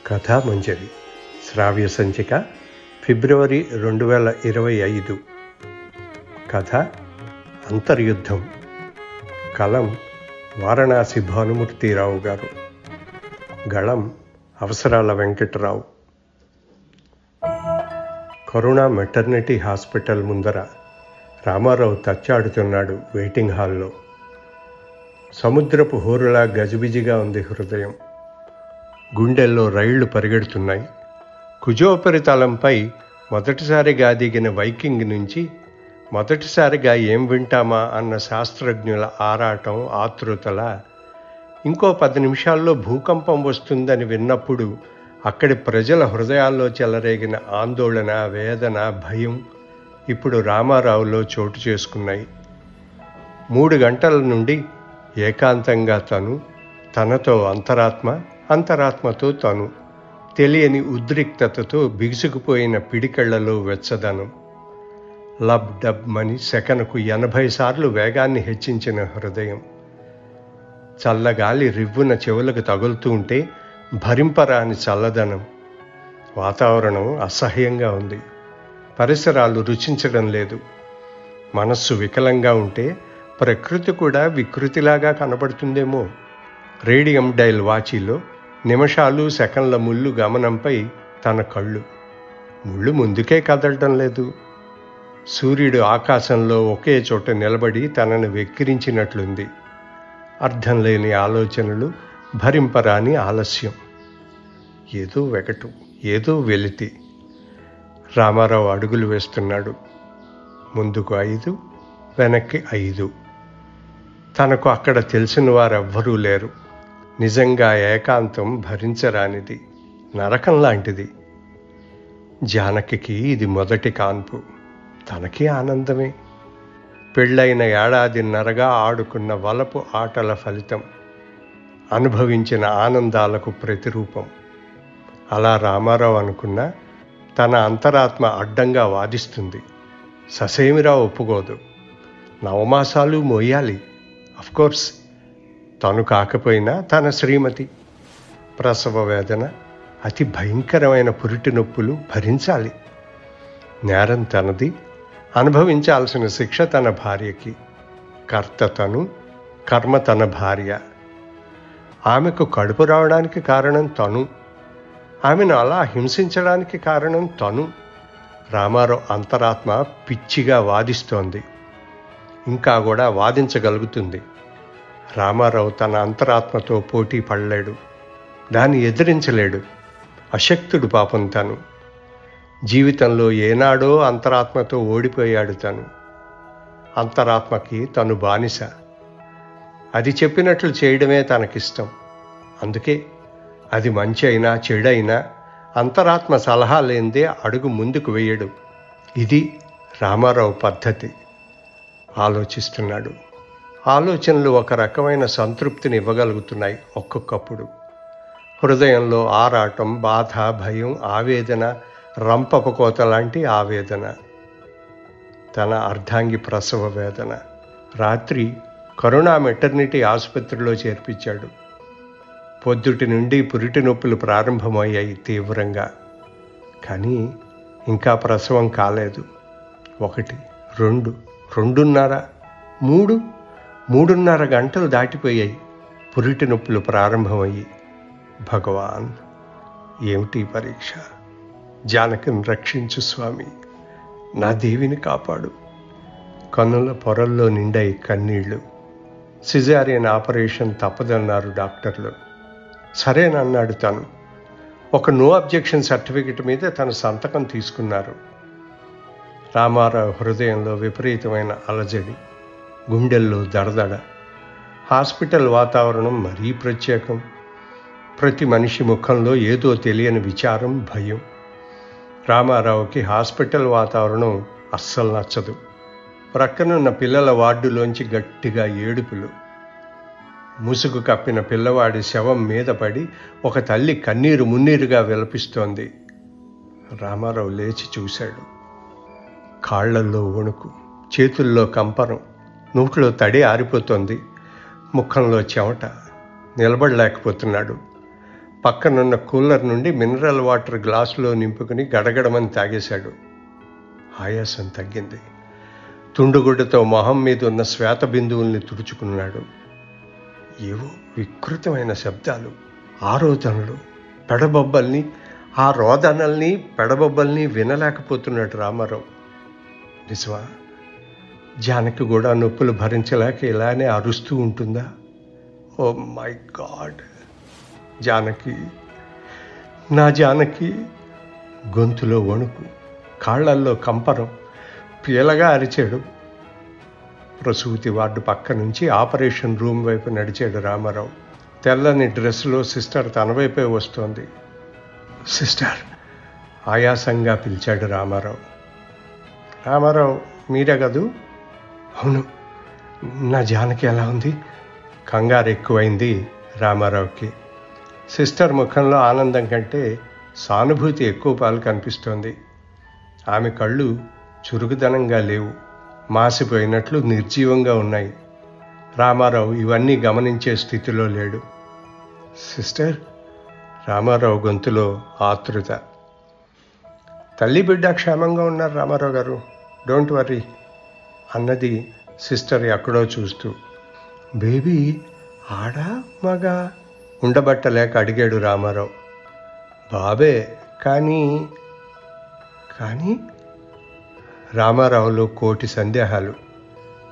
కథామంజరి శ్రావ్య సంచిక ఫిబ్రవరి 2025. కథ అంతర్యుద్ధం. కలం వారణాసి భానుమూర్తిరావు గారు. గళం అవసరాల వెంకటరావు. కరుణ మెటర్నిటీ హాస్పిటల్ ముందర రామారావు తచ్చాడుతున్నాడు వెయిటింగ్ హాల్లో. సముద్రపు హోరులా గజిబిజిగా ఉంది హృదయం. గుండెల్లో రైళ్లు పరిగెడుతున్నాయి. కుజోపరితలంపై మొదటిసారిగా దిగిన వైకింగ్ నుంచి మొదటిసారిగా ఏం వింటామా అన్న శాస్త్రజ్ఞుల ఆరాటం ఆతృతల ఇంకో 10 నిమిషాల్లో భూకంపం వస్తుందని విన్నప్పుడు అక్కడి ప్రజల హృదయాల్లో చెలరేగిన ఆందోళన, వేదన, భయం ఇప్పుడు రామారావులో చోటు చేసుకున్నాయి. 3 గంటల నుండి ఏకాంతంగా తనతో అంతరాత్మతో తను, తెలియని ఉద్రిక్తతతో బిగుసుకుపోయిన పిడికళ్లలో వెచ్చదనం. లబ్ డబ్ మని సెకనుకు 80 సార్లు వేగాన్ని హెచ్చించిన హృదయం. చల్లగాలి రివ్వున చెవులకు తగులుతూ ఉంటే భరింపరాని చల్లదనం. వాతావరణం అసహ్యంగా ఉంది. పరిసరాలు రుచించడం లేదు. మనస్సు వికలంగా ఉంటే ప్రకృతి కూడా వికృతిలాగా కనబడుతుందేమో. రేడియం డైల్ వాచీలో నిమిషాలు, సెకండ్ల ముళ్ళు గమనంపై తన కళ్ళు. ముళ్ళు ముందుకే కదలడం లేదు. సూర్యుడు ఆకాశంలో ఒకే చోట నిలబడి తనను వెక్కిరించినట్లుంది. అర్థం లేని ఆలోచనలు, భరింపరాని ఆలస్యం. ఏదో వెగటు, ఏదో వెలితి. రామారావు అడుగులు వేస్తున్నాడు. ముందుకు 5, వెనక్కి 5. తనకు అక్కడ తెలిసిన వారెవ్వరూ లేరు. నిజంగా ఏకాంతం భరించరానిది, నరకం లాంటిది. జానకికి ఇది మొదటి కాన్పు. తనకి ఆనందమే. పెళ్ళైన ఏడాదిన్నరగా ఆడుకున్న వలపు ఆటల ఫలితం. అనుభవించిన ఆనందాలకు ప్రతిరూపం. అలా రామారావు అనుకున్నా తన అంతరాత్మ అడ్డంగా వాదిస్తుంది. ససేమిరా ఒప్పుకోదు. 9 మాసాలు మోయాలి. అఫ్కోర్స్ తను కాకపోయినా తన శ్రీమతి. ప్రసవ వేదన, అతి భయంకరమైన పురిటి నొప్పులు భరించాలి. నేరం తనది, అనుభవించాల్సిన శిక్ష తన భార్యకి. కర్త తను, కర్మ తన భార్య. ఆమెకు కడుపు రావడానికి కారణం తను. ఆమెను అలా హింసించడానికి కారణం తను. రామారావు అంతరాత్మ పిచ్చిగా వాదిస్తోంది. ఇంకా కూడా వాదించగలుగుతుంది. రామారావు తన అంతరాత్మతో పోటీ పడలేడు. దాన్ని ఎదిరించలేడు. అశక్తుడు పాపం తను. జీవితంలో ఏనాడో అంతరాత్మతో ఓడిపోయాడు తను. అంతరాత్మకి తను బానిస. అది చెప్పినట్లు చేయడమే తనకిష్టం. అందుకే అది మంచి అయినా చెడైనా అంతరాత్మ సలహా లేనిదే అడుగు ముందుకు వేయడు. ఇది రామారావు పద్ధతి. ఆలోచిస్తున్నాడు. ఆలోచనలు ఒక రకమైన సంతృప్తిని ఇవ్వగలుగుతున్నాయి ఒక్కొక్కప్పుడు. హృదయంలో ఆరాటం, బాధ, భయం, ఆవేదన, రంపపకోత లాంటి ఆవేదన. తన అర్ధాంగి ప్రసవ వేదన. రాత్రి కరుణ మెటర్నిటీ ఆసుపత్రిలో చేర్పించాడు. పొద్దుటి నుండి పురిటి నొప్పులు ప్రారంభమయ్యాయి తీవ్రంగా. కానీ ఇంకా ప్రసవం కాలేదు. 1, 2, 2:30, 3:30 గంటలు దాటిపోయాయి పురిటి నొప్పులు ప్రారంభమయ్యి. భగవాన్, ఏమిటి పరీక్ష? జానకిని రక్షించు స్వామి, నా దేవిని కాపాడు. కన్నుల పొరల్లో నిండాయి కన్నీళ్లు. సిజారియన్ ఆపరేషన్ తప్పదన్నారు డాక్టర్లు. సరేనన్నాడు తను. ఒక నో అబ్జెక్షన్ సర్టిఫికెట్ మీద తన సంతకం తీసుకున్నారు. రామారావు హృదయంలో విపరీతమైన అలజడి, గుండెల్లో దడదడ. హాస్పిటల్ వాతావరణం మరీ ప్రత్యేకం. ప్రతి మనిషి ముఖంలో ఏదో తెలియని విచారం, భయం. రామారావుకి హాస్పిటల్ వాతావరణం అస్సలు నచ్చదు. ప్రక్కనున్న పిల్లల వార్డులోంచి గట్టిగా ఏడుపులు. ముసుగు కప్పిన పిల్లవాడి శవం మీద పడి ఒక తల్లి కన్నీరు మున్నీరుగా విలపిస్తోంది. రామారావు లేచి చూశాడు. కాళ్లల్లో వణుకు, చేతుల్లో కంపరం, నోట్లో తడి ఆరిపోతోంది. ముఖంలో చెమట. నిలబడలేకపోతున్నాడు. పక్కనున్న కూలర్ నుండి మినరల్ వాటర్ గ్లాసులో నింపుకుని గడగడమని తాగేశాడు. ఆయాసం తగ్గింది. తుండుగుడ్డతో మొహం మీద ఉన్న శ్వేత బిందువుల్ని తుడుచుకున్నాడు. ఏవో వికృతమైన శబ్దాలు, ఆరోదనలు, పెడబొబ్బల్ని, ఆ రోదనల్ని పెడబొబ్బల్ని వినలేకపోతున్నాడు రామారావు. నిజమా? జానకి కూడా నొప్పులు భరించలేక ఇలానే అరుస్తూ ఉంటుందా? Oh my God! జానకి, నా జానకి! గొంతులో వణుకు, కాళ్లల్లో కంపరం. పీలగా అరిచాడు. ప్రసూతి వార్డు పక్క నుంచి ఆపరేషన్ రూమ్ వైపు నడిచాడు రామారావు. తెల్లని డ్రెస్సులో సిస్టర్ తన వైపే వస్తోంది. సిస్టర్! ఆయాసంగా పిలిచాడు రామారావు. రామారావు, మీరే కదూ? అవును. నా జానకి ఎలా ఉంది? కంగారు ఎక్కువైంది రామారావుకి. సిస్టర్ ముఖంలో ఆనందం కంటే సానుభూతి ఎక్కువ పాలు కనిపిస్తోంది. ఆమె కళ్ళు చురుకుదనంగా లేవు, మాసిపోయినట్లు నిర్జీవంగా ఉన్నాయి. రామారావు ఇవన్నీ గమనించే స్థితిలో లేడు. సిస్టర్! రామారావు గొంతులో ఆతృత. తల్లి బిడ్డ క్షేమంగా ఉన్నారు రామారావు గారు, డోంట్ వర్రీ అన్నది సిస్టర్ ఎక్కడో చూస్తూ. బేబీ ఆడా మగా? ఉండబట్టలేక అడిగాడు రామారావు. బాబే, కానీ రామారావులో కోటి సందేహాలు.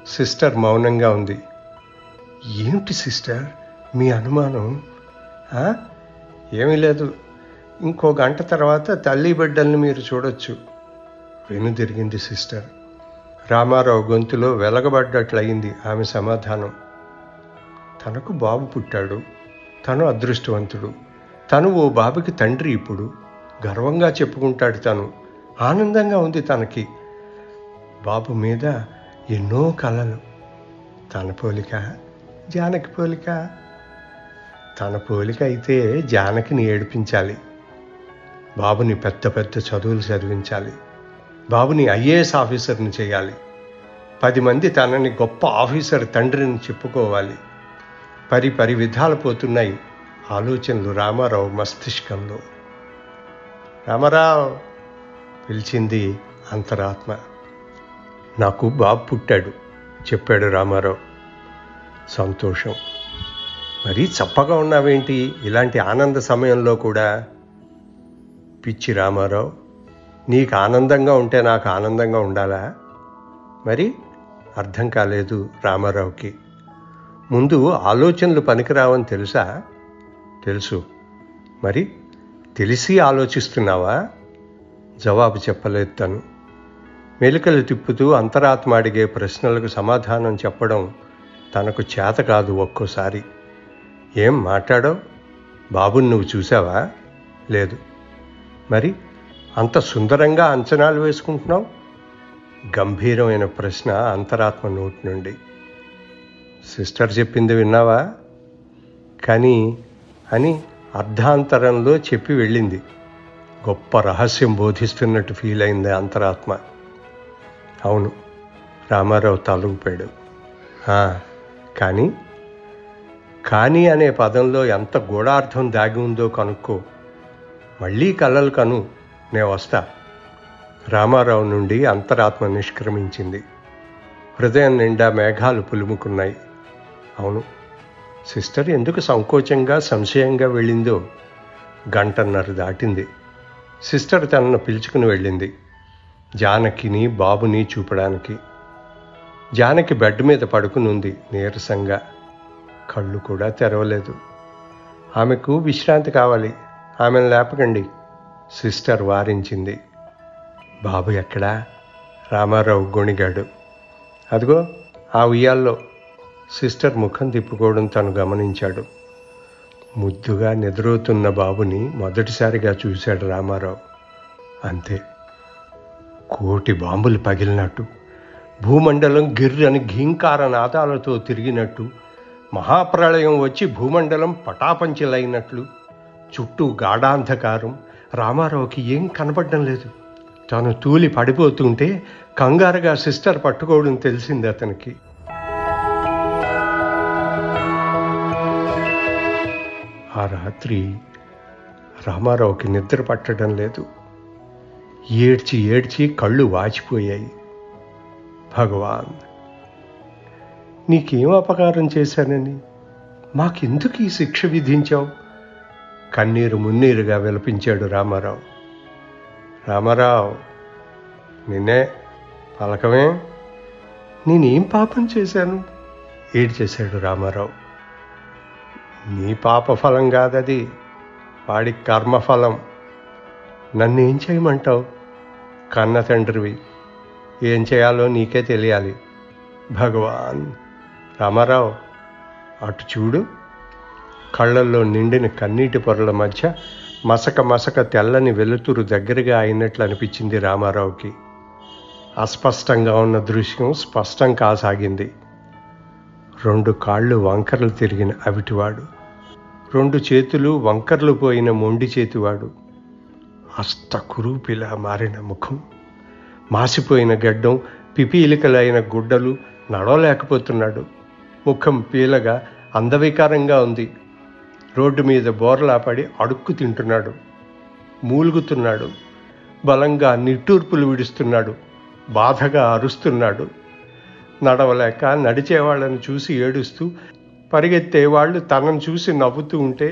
సిస్టర్ మౌనంగా ఉంది. ఏమిటి సిస్టర్ మీ అనుమానం? ఏమీ లేదు. ఇంకో గంట తర్వాత తల్లి బిడ్డల్ని మీరు చూడొచ్చు. వెనుదిరిగింది సిస్టర్. రామారావు గొంతులో వెలగబడ్డట్లయింది ఆమె సమాధానం. తనకు బాబు పుట్టాడు. తను అదృష్టవంతుడు. తను ఓ బాబుకి తండ్రి. ఇప్పుడు గర్వంగా చెప్పుకుంటాడు. తను ఆనందంగా ఉంది. తనకి బాబు మీద ఎన్నో కలలు. తన పోలిక, జానకి పోలిక. తన పోలిక అయితే జానకిని ఏడిపించాలి. బాబుని పెద్ద పెద్ద చదువులు చదివించాలి. బాబుని ఐఏఎస్ ఆఫీసర్ని చేయాలి. 10 మంది తనని గొప్ప ఆఫీసర్ తండ్రిని చెప్పుకోవాలి. పరి విధాలు పోతున్నాయి ఆలోచనలు రామారావు మస్తిష్కంలో. రామారావు పిలిచింది అంతరాత్మ. నాకు బాబు పుట్టాడు చెప్పాడు రామారావు. సంతోషం. మరీ చప్పగా ఉన్నావేంటి ఇలాంటి ఆనంద సమయంలో కూడా? పిచ్చి రామారావు, నీకు ఆనందంగా ఉంటే నాకు ఆనందంగా ఉండాలా? మరి అర్థం కాలేదు రామారావుకి. ముందు ఆలోచనలు పనికిరావని తెలుసా? తెలుసు. మరి తెలిసి ఆలోచిస్తున్నావా? జవాబు చెప్పలేదు తను. మెలికలు తిప్పుతూ అంతరాత్మ అడిగే ప్రశ్నలకు సమాధానం చెప్పడం తనకు చేత కాదు ఒక్కోసారి. ఏం మాట్లాడావు? బాబుని నువ్వు చూసావా? లేదు. మరి అంత సుందరంగా అంచనాలు వేసుకుంటున్నావు? గంభీరమైన ప్రశ్న అంతరాత్మ నోటి నుండి. సిస్టర్ చెప్పింది విన్నావా? కానీ అని అర్ధాంతరంలో చెప్పి వెళ్ళింది. గొప్ప రహస్యం బోధిస్తున్నట్టు ఫీల్ అయింది అంతరాత్మ. అవును, రామారావు తలూపాడు. కానీ అనే పదంలో ఎంత గూఢార్థం దాగి ఉందో కనుక్కో. మళ్ళీ కలలు కను, నే వస్తా. రామారావు నుండి అంతరాత్మ నిష్క్రమించింది. హృదయం నిండా మేఘాలు పులుముకున్నాయి. అవును, సిస్టర్ ఎందుకు సంకోచంగా సంశయంగా వెళ్ళిందో. 1.5 గంట దాటింది. సిస్టర్ తనను పిలుచుకుని వెళ్ళింది జానకిని బాబుని చూపడానికి. జానకి బెడ్ మీద పడుకునుంది నీరసంగా. కళ్ళు కూడా తెరవలేదు. ఆమెకు విశ్రాంతి కావాలి, ఆమెను లేపకండి సిస్టర్ వారించింది. బాబు ఎక్కడా? రామారావు గొణిగాడు. అదిగో ఆ ఉయ్యాల్లో. సిస్టర్ ముఖం తిప్పుకోవడం తను గమనించాడు. ముద్దుగా నిద్రవుతున్న బాబుని మొదటిసారిగా చూశాడు రామారావు. అంతే. కోటి బాంబులు పగిలినట్టు, భూమండలం గిర్రని ఘీంకార నాదాలతో తిరిగినట్టు, మహాప్రళయం వచ్చి భూమండలం పటాపంచలైనట్లు, చుట్టూ గాఢాంధకారం. రామారావుకి ఏం కనపడడం లేదు. తాను తూలి పడిపోతుంటే కంగారుగా సిస్టర్ పట్టుకోవడం తెలిసింది అతనికి. ఆ రాత్రి రామారావుకి నిద్ర పట్టడం లేదు. ఏడ్చి ఏడ్చి కళ్ళు వాచిపోయాయి. భగవాన్, నీకేం అపకారం చేశానని, మాకెందుకు ఈ శిక్ష విధించావు? కన్నీరు మున్నీరుగా విలపించాడు రామారావు. రామారావు, నిన్నే పలకమే, నేనేం పాపం చేశాను? ఏడ్చేశాడు రామారావు. నీ పాప ఫలం కాదది, వాడి కర్మఫలం. నన్నేం చేయమంటావు? కన్న తండ్రివి, ఏం చేయాలో నీకే తెలియాలి. భగవాన్. రామారావు, అటు చూడు. కళ్ళల్లో నిండిన కన్నీటి పొరల మధ్య మసక మసక తెల్లని వెలుతురు దగ్గరగా అయినట్లు అనిపించింది రామారావుకి. అస్పష్టంగా ఉన్న దృశ్యం స్పష్టం కాసాగింది. 2 కాళ్ళు వంకరలు తిరిగిన అవిటివాడు, 2 చేతులు వంకర్లు పోయిన మొండి చేతివాడు, అష్టకురూపిలా మారిన ముఖం, మాసిపోయిన గడ్డం, పిపీలికలైన గుడ్డలు, నడవలేకపోతున్నాడు. ముఖం పీలగా అందవికారంగా ఉంది. రోడ్డు మీద బోర్లా పడి అడుక్కు తింటున్నాడు, మూలుగుతున్నాడు, బలంగా నిట్టూర్పులు విడుస్తున్నాడు, బాధగా అరుస్తున్నాడు. నడవలేక నడిచేవాళ్ళని చూసి ఏడుస్తూ పరిగెత్తేవాళ్ళు తనను చూసి నవ్వుతూ ఉంటే,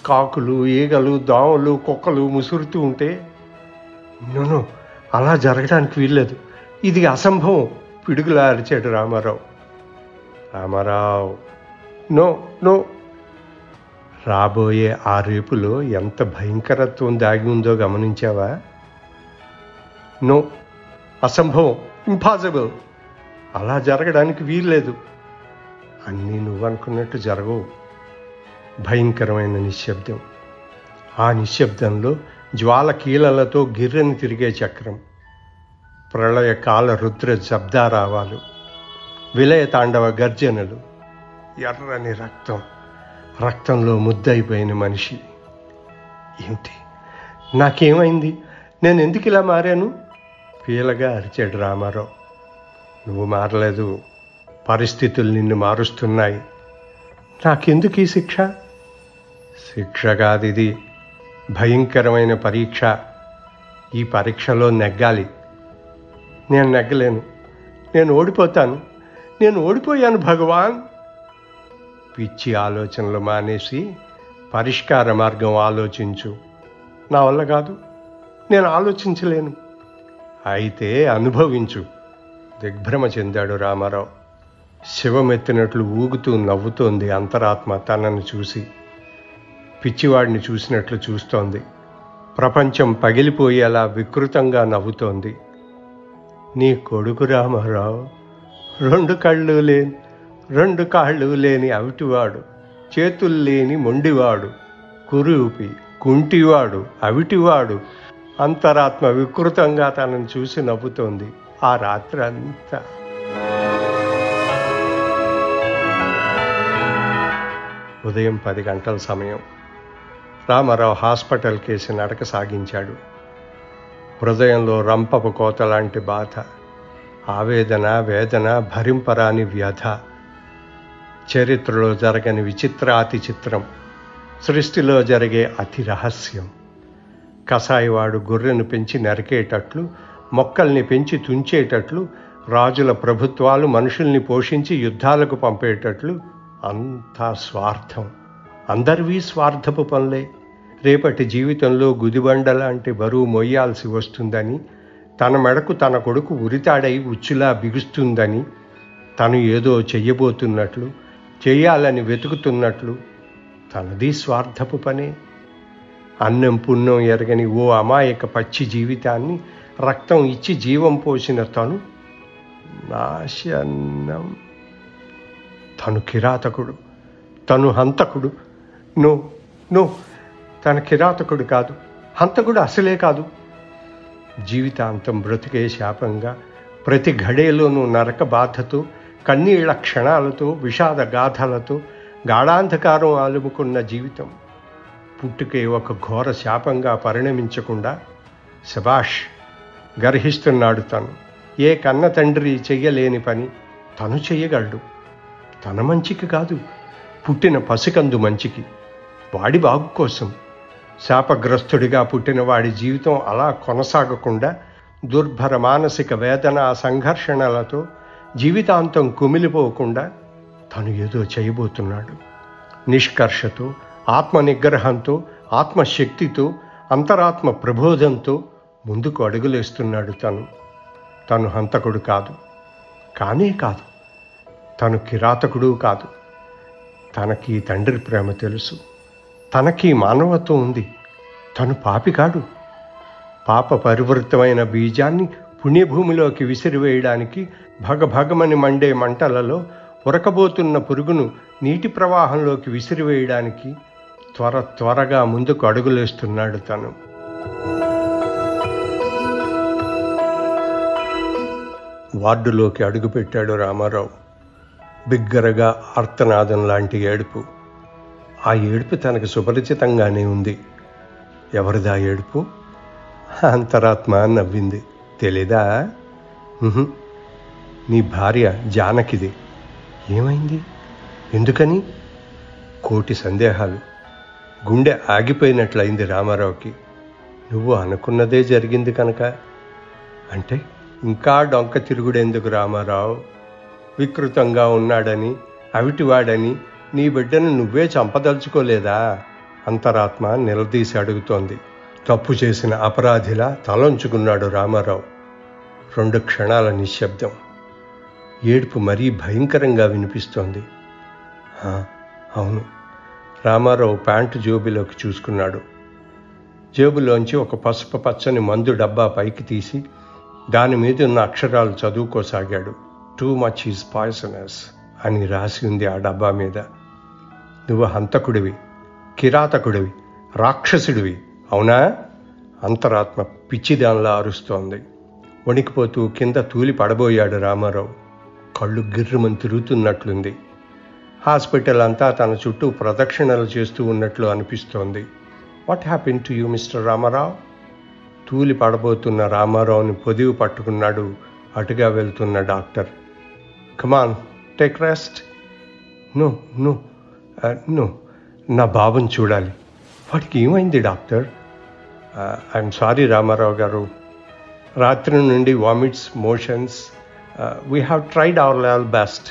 కాకులు, ఈగలు, దోమలు, కుక్కలు ముసురుతూ ఉంటే, నో, అలా జరగడానికి వీల్లేదు, ఇది అసంభవం, పిడుగులా అరిచాడు రామారావు. Ramarao, no no. రాబోయే ఆ రేపులో ఎంత భయంకరత్వం దాగి ఉందో గమనించావా? నో, అసంభవం, ఇంపాసిబుల్, అలా జరగడానికి వీల్లేదు. అన్నీ నువ్వనుకున్నట్టు జరగవు. భయంకరమైన నిశ్శబ్దం. ఆ నిశ్శబ్దంలో జ్వాల కీలలతో గిర్రని తిరిగే చక్రం, ప్రళయ కాల రుద్ర శబ్దారావాలు, విలయ తాండవ గర్జనలు, ఎర్రని రక్తం, రక్తంలో ముద్దయిపోయిన మనిషి. ఏమిటి, నాకేమైంది? నేను ఎందుకు ఇలా మారాను? పీలగా అరిచాడు రామారావు. నువ్వు మారలేదు, పరిస్థితులు నిన్ను మారుస్తున్నాయి. నాకెందుకు ఈ శిక్ష? శిక్ష కాదిది, భయంకరమైన పరీక్ష. ఈ పరీక్షలో నెగ్గాలి. నేను నెగ్గలేను, నేను ఓడిపోతాను, నేను ఓడిపోయాను భగవాన్. పిచ్చి ఆలోచనలు మానేసి పరిష్కార మార్గం ఆలోచించు. నా వల్ల కాదు, నేను ఆలోచించలేను. అయితే అనుభవించు. దిగ్భ్రమ చెందాడు రామారావు. శివమెత్తినట్లు ఊగుతూ నవ్వుతోంది అంతరాత్మ తనను చూసి. పిచ్చివాడిని చూసినట్లు చూస్తోంది. ప్రపంచం పగిలిపోయేలా వికృతంగా నవ్వుతోంది. నీ కొడుకు రామారావు 2 కాళ్ళు లేని అవిటివాడు, చేతులు లేని మొండివాడు, కురూపి, కుంటివాడు, అవిటివాడు. అంతరాత్మ వికృతంగా తనను చూసి నవ్వుతోంది ఆ రాత్రి అంతా. ఉదయం 10 గంటల సమయం. రామారావు హాస్పిటల్ కేసి నడక సాగించాడు. హృదయంలో రంపపు కోతలాంటి బాధ, ఆవేదన, వేదన, భరింపరాని వ్యధ. చరిత్రలో జరగని విచిత్రాతి చిత్రం, సృష్టిలో జరిగే అతి రహస్యం. కసాయివాడు గొర్రెను పెంచి నరికేటట్లు, మొక్కల్ని పెంచి తుంచేటట్లు, రాజుల ప్రభుత్వాలు మనుషుల్ని పోషించి యుద్ధాలకు పంపేటట్లు, అంతా స్వార్థం. అందరివీ స్వార్థపు పనులే. రేపటి జీవితంలో గుదిబండ లాంటి బరువు మొయ్యాల్సి వస్తుందని, తన మెడకు తన కొడుకు ఉరితాడై ఉచ్చులా బిగుస్తుందని, తను ఏదో చెయ్యబోతున్నట్లు, చెయ్యాలని వెతుకుతున్నట్లు, తనది స్వార్థపు పనే. అన్నం పుణ్యం ఎరగని ఓ అమాయక పచ్చి జీవితాన్ని రక్తం ఇచ్చి జీవం పోసిన తను నాశనం. తను కిరాతకుడు, తను హంతకుడు. నో నో, తన కిరాతకుడు కాదు, హంతకుడు అసలే కాదు. జీవితాంతం బ్రతికే శాపంగా, ప్రతి ఘడియలోనూ నరక బాధతో, కన్నీళ్ల క్షణాలతో, విషాద గాథలతో గాఢాంధకారం ఆలుముకున్న జీవితం. పుట్టుకే ఒక ఘోర శాపంగా పరిణమించకుండా శబాష్ గర్హిస్తున్నాడు తను. ఏ కన్న తండ్రి చెయ్యలేని పని తను చెయ్యగలడు. తన మంచికి కాదు, పుట్టిన పసికందు మంచికి, వాడి బాగు కోసం. శాపగ్రస్తుడిగా పుట్టిన వాడి జీవితం అలా కొనసాగకుండా దుర్భర మానసిక వేదన సంఘర్షణలతో జీవితాంతం కుమిలిపోకుండా తను ఏదో చేయబోతున్నాడు. నిష్కర్షతో, ఆత్మ నిగ్రహంతో, ఆత్మశక్తితో, అంతరాత్మ ప్రబోధంతో ముందుకు అడుగులేస్తున్నాడు. తను హంతకుడు కాదు, కానే కాదు. తను కిరాతకుడు కాదు. తనకి తండ్రి ప్రేమ తెలుసు. తనకి మానవత్వం ఉంది. తను పాపి కాడు. పాప పరివృతమైన బీజాన్ని పుణ్యభూమిలోకి విసిరివేయడానికి భగభగమని మండే మంటలలో ఉరకబోతున్న పురుగును నీటి ప్రవాహంలోకి విసిరివేయడానికి త్వరగా ముందుకు అడుగులేస్తున్నాడు తను. వార్డులోకి అడుగుపెట్టాడు రామారావు. బిగ్గరగా ఆర్తనాదం లాంటి ఏడుపు. ఆ ఏడుపు తనకు సుపరిచితంగానే ఉంది. ఎవరిదా ఏడుపు? అంతరాత్మ నవ్వింది. తెలీదా? నీ భార్య జానకిది. ఏమైంది? ఎందుకని? కోటి సందేహాలు. గుండె ఆగిపోయినట్లయింది రామారావుకి. నువ్వు అనుకున్నదే జరిగింది కనుక. అంటే ఇంకా డొంక తిరుగుడెందుకు రామారావు? వికృతంగా ఉన్నాడని, అవిటివాడని నీ బిడ్డను నువ్వే చంపదలుచుకోలేదా? అంతరాత్మ నిలదీసి అడుగుతోంది. తప్పు చేసిన అపరాధిలా తలంచుకున్నాడు రామారావు. 2 క్షణాల నిశ్శబ్దం. ఏడుపు మరీ భయంకరంగా వినిపిస్తోంది. అవును. రామారావు ప్యాంటు జేబులోకి చూసుకున్నాడు. జేబులోంచి ఒక పసుపు పచ్చని మందు డబ్బా పైకి తీసి దాని మీద ఉన్న అక్షరాలు చదువుకోసాగాడు. టూ మచ్ ఈజ్ పాయిజనస్ అని రాసి ఉంది ఆ డబ్బా మీద. నువ్వు హంతకుడివి, కిరాతకుడివి, రాక్షసుడివి, అవునా? అంతరాత్మ పిచ్చిదానిలా అరుస్తోంది. వణికిపోతూ కింద తూలి పడబోయాడు రామారావు. కళ్ళు గిర్రుమని తిరుగుతున్నట్లుంది. హాస్పిటల్ అంతా తన చుట్టూ ప్రదక్షిణలు చేస్తూ ఉన్నట్లు అనిపిస్తోంది. What happen to you mister Ramarao? తూలి పడబోతున్న రామారావుని పొదివి పట్టుకున్నాడు అటుగా వెళ్తున్న doctor. Come on, take rest. No no no, నా బాబుని చూడాలి. వాడికి ఏమైంది డాక్టర్? ఐఎమ్ సారీ రామారావు గారు. రాత్రి నుండి vomits, motions. We have tried our level best.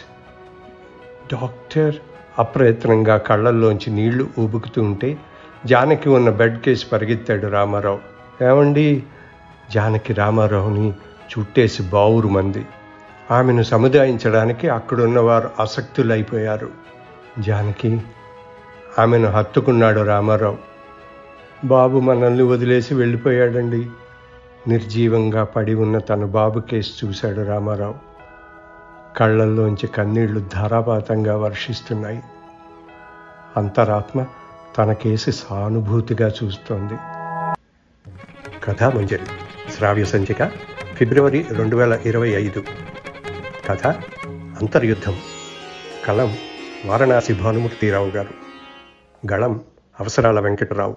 Doctor అప్రయత్నంగా కళ్ళల్లోంచి నీళ్లు ఊబుకుతూ ఉంటే జానకి ఉన్న బెడ్ కేసి పరిగెత్తాడు రామారావు. ఏమండి? జానకి రామారావుని చుట్టేసి బావురు మంది. ఆమెను సముదాయించడానికి అక్కడున్నవారు ఆసక్తులైపోయారు. జానకి, ఆమెను హత్తుకున్నాడు రామారావు. బాబు మనల్ని వదిలేసి వెళ్ళిపోయాడండి. నిర్జీవంగా పడి ఉన్న తన బాబు కేసు చూశాడు రామారావు. కళ్ళల్లోంచి కన్నీళ్లు ధారాపాతంగా వర్షిస్తున్నాయి. అంతరాత్మ తన కేసి సానుభూతిగా చూస్తోంది. కథామంజరి శ్రావ్య సంచిక ఫిబ్రవరి 2025. కథ అంతర్యుద్ధం. కలం వారణాసి భానుమూర్తిరావు గారు. గళం అవసరాల వెంకటరావు.